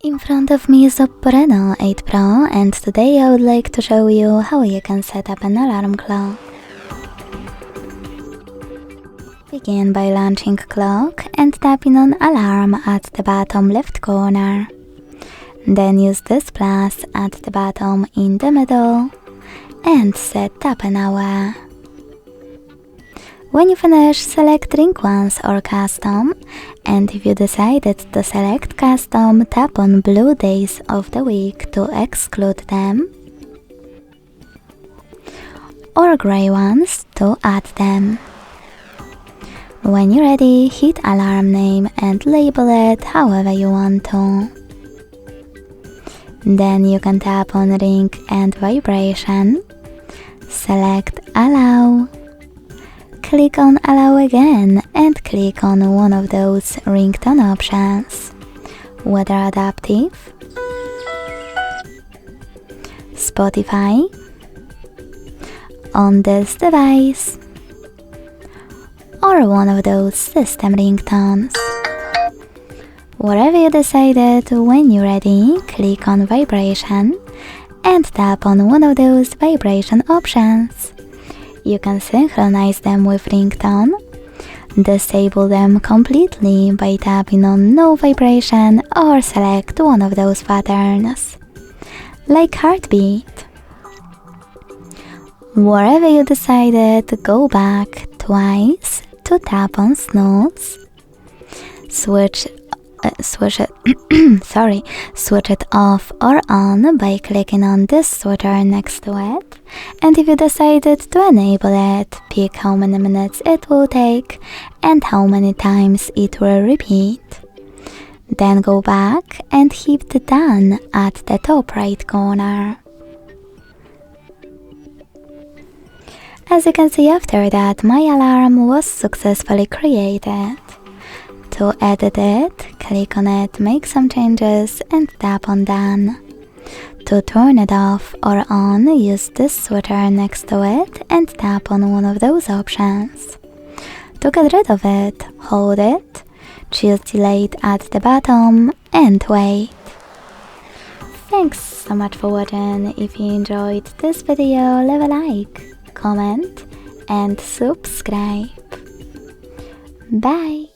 In front of me is OPPO Reno 8 Pro, and today I would like to show you how you can set up an alarm clock. Begin by launching clock and tapping on alarm at the bottom left corner. Then use this plus at the bottom in the middle and set tap an hour. When you finish, select ring once or custom, and if you decided to select custom, tap on blue days of the week to exclude them, or gray ones to add them. When you're ready, hit alarm name and label it however you want to. Then you can tap on ring and vibration, select allow, click on allow again and click on one of those ringtone options, whether adaptive, Spotify, on this device, or one of those system ringtones. Whatever you decided, when you're ready, click on vibration and tap on one of those vibration options. You can synchronize them with ringtone, disable them completely by tapping on no vibration or select one of those patterns, like heartbeat. Wherever you decided, go back twice to tap on snooze, switch it off or on by clicking on this switcher next to it, and if you decided to enable it, pick how many minutes it will take and how many times it will repeat. Then go back and hit done at the top right corner. As you can see, after that, my alarm was successfully created. To edit it, click on it, make some changes and tap on done. To turn it off or on, use this switcher next to it and tap on one of those options. To get rid of it, hold it, choose delete at the bottom and wait. Thanks so much for watching. If you enjoyed this video, leave a like, comment and subscribe. Bye!